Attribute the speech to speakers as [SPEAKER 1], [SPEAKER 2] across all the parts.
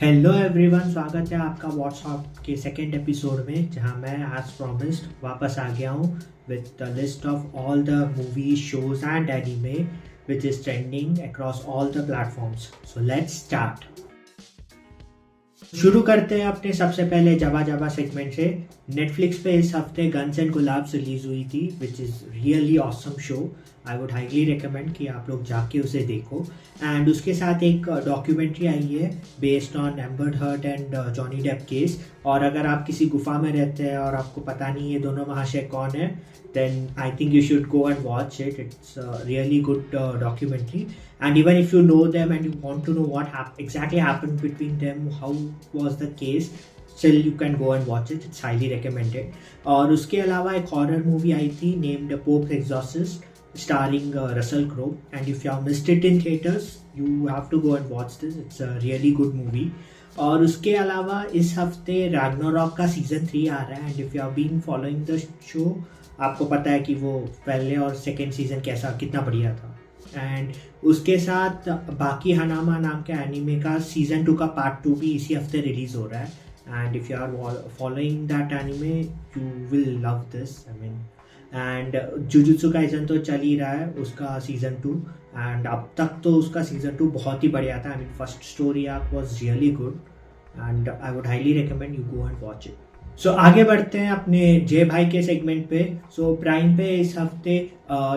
[SPEAKER 1] Hello everyone, स्वागत है आपका व्हाट्सएप के सेकेंड एपिसोड में, जहां मैं एज प्रॉमिस्ड वापस आ गया हूं with the list of all the movies shows and anime which is trending across all the platforms. So let's start. शुरू करते हैं अपने सबसे पहले जवा जवा सेगमेंट से। नेटफ्लिक्स पे इस हफ्ते गन्स एंड गुलाब्स रिलीज हुई थी विच is really awesome show. I would highly recommend कि आप लोग जाके उसे देखो। एंड उसके साथ एक डॉक्यूमेंट्री आई है based on Amber Heard and Johnny Depp case. और अगर आप किसी गुफा में रहते हैं और आपको पता नहीं ये दोनों महाशय कौन है, then I think you should go and watch it. It's a really good documentary. And even if you know them and you want to know what exactly happened between them, how was the case, still you can go and watch it. It's highly recommended. और उसके अलावा एक horror movie आई थी named Pope's Exorcist starring Russell Crowe. And if you have missed it in theaters, you have to go and watch this. It's a really good movie. और उसके अलावा इस हफ्ते रैग्नारॉक का सीजन 3 आ रहा है। And if you have been following the show, आपको पता है कि वो पहले और सेकेंड सीज़न कितना बढ़िया था। एंड उसके साथ बाकी हनामा नाम के एनीमे का सीज़न 2 का पार्ट 2 भी इसी हफ्ते रिलीज़ हो रहा है। And if you are following that anime, you will love this. I mean, and Jujutsu Kaisen तो चल ही रहा है उसका सीज़न 2। एंड अब तक तो उसका सीज़न 2 बहुत ही बढ़िया था। I mean, first story arc was really good and I would highly recommend you go and watch it. So आगे बढ़ते हैं अपने जय भाई के सेगमेंट पे। सो प्राइम पे इस हफ्ते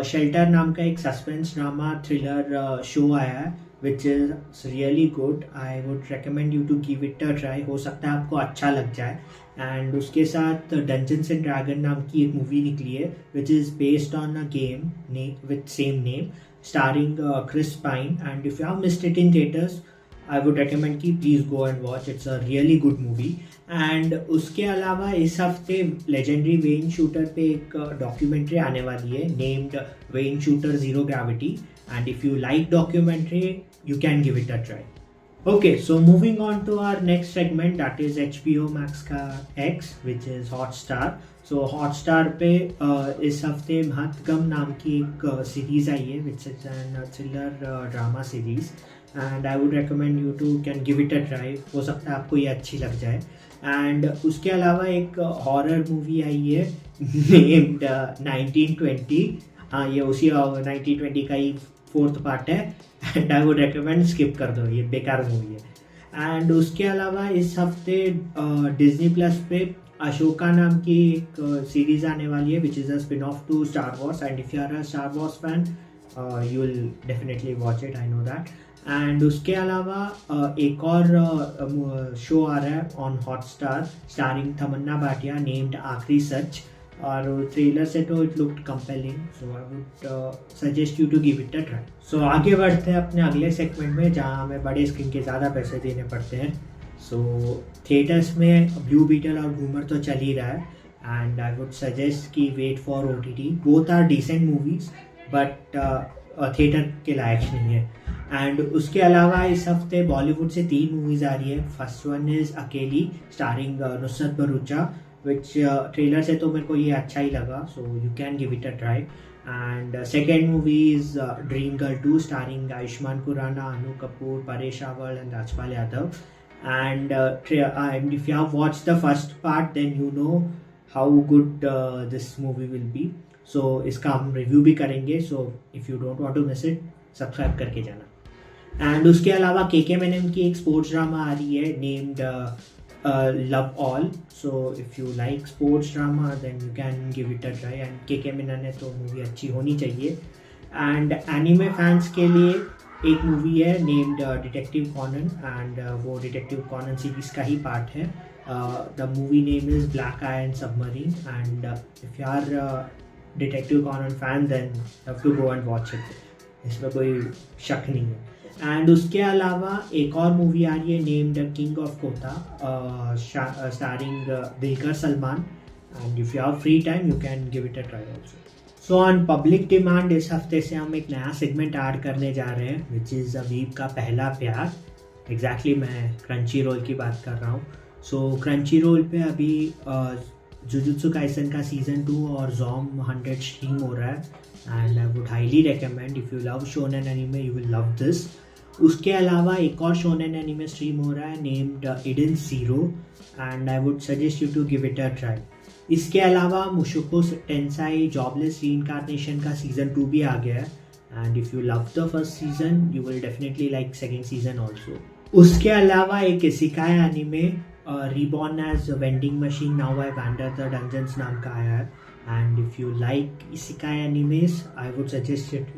[SPEAKER 1] शेल्टर नाम का एक सस्पेंस ड्रामा थ्रिलर शो आया है which is really good. I would recommend you to give it a try. हो सकता है आपको अच्छा लग जाए। एंड उसके साथ डंजन्स एंड ड्रैगन नाम की एक मूवी निकली है which is based on a game with same name starring Chris Pine. And if you have missed it in theatres, I would recommend कि please go and watch. It's a really good movie. And उसके अलावा इस हफ्ते legendary when shooter पे एक documentary आने वाली है named when shooter zero gravity. And if you like documentary, you can give it a try. Okay, so moving on to our next segment, that is HBO Max का X, which is Hotstar. So Hotstar पे इस हफ्ते महत्गम नाम की एक series आई है which is an thriller drama series and I would recommend you to can give it a try. हो सकता है आपको ये अच्छी लग जाए। एंड उसके अलावा एक हॉरर मूवी आई है named 1920। हाँ, ये उसी 1920 का ही 4th पार्ट है and I would recommend skip कर दो, ये बेकार मूवी है। एंड उसके अलावा इस हफ्ते डिज्नी प्लस पे अशोका नाम की एक सीरीज आने वाली है which is a spin off to Star Wars. And if you are a Star Wars fan, you will definitely watch it, I know that. And उसके अलावा एक और शो आ रहा है on Hotstar starring Tamannaah Bhatia named Aakhri Sach. और ट्रेलर से तो it looked compelling, so I would suggest you to give it a try. So आगे बढ़ते हैं अपने अगले सेगमेंट में, जहाँ हमें बड़े स्क्रीन के ज़्यादा पैसे देने पड़ते हैं। सो थिएटर्स में ब्लू बीटल और घूमर तो चल ही रहा है एंड आई वुड सजेस्ट कि wait for OTT। Both are decent movies but theatre के लायक नहीं है। एंड उसके अलावा इस हफ्ते बॉलीवुड से 3 मूवीज़ आ रही है। First one is Akelli starring Nushrratt Bharuccha, which trailer से तो मेरे को ये अच्छा ही लगा, so you can give it a try. And second movie is Dream Girl 2 starring Ayushmann Khurrana, Annu Kapoor, Paresh Rawal and Rajpal Yadav. And if you have watch the first part, then you know how good this movie will be. So इसका हम review भी करेंगे, so if you don't want to miss it, subscribe करके जाना। And उसके अलावा KK Menon की एक स्पोर्ट्स ड्रामा आ रही है named Love All. So if you like sports drama, then you can give it a try. And KK Menon है तो मूवी अच्छी होनी चाहिए। एंड एनिमे फैंस के लिए एक मूवी है नेम्ड डिटेक्टिव कॉनन एंड वो डिटेक्टिव कॉनन सीरीज का ही पार्ट है। The movie name is Black Iron Submarine and if you are Detective Conan fan, then have to go and watch it. इसमें कोई शक नहीं है। एंड उसके अलावा एक और मूवी आ रही है named King of Kotha starring Dulquer Salmaan. And if you have free time, you can give it a try also. So on public demand इस हफ्ते से हम एक नया सेगमेंट ऐड करने जा रहे हैं विच इज़ अबीब का पहला प्यार। एग्जैक्टली मैं क्रंची रोल की बात कर रहा हूँ। सो क्रंची रोल पे अभी जुजुत्सु काइसन का सीज़न 2 और ज़ॉम 100 स्ट्रीम हो रहा है and I would highly recommend. If you love shonen anime, you will love this. उसके अलावा एक और शोनेन एनिमे स्ट्रीम हो रहा है named Eden Zero, and I would suggest you to give it a try. इसके अलावा मुशोको टेंसाई जॉबलेस रीइंकार्नेशन का सीज़न 2 भी आ गया है, and if you love the first season you will definitely like second season also. उसके अलावा एक isekai anime Reborn as Vending Machine now I wander the dungeons नाम का आया है, and if you like isekai animes I would suggest it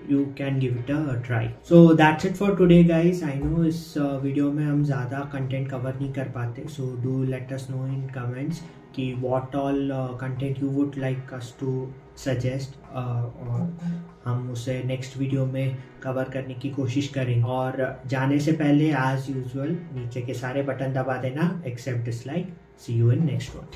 [SPEAKER 1] you can give it a try. So that's it for today guys. I know इस video में हम ज़्यादा content cover नहीं कर पाते, so do let us know in comments कि what all content you would like us to suggest, और हम उसे नेक्स्ट वीडियो में कवर करने की कोशिश करेंगे। और जाने से पहले एज यूजुअल नीचे के सारे बटन दबा देना except dislike. See you in next one.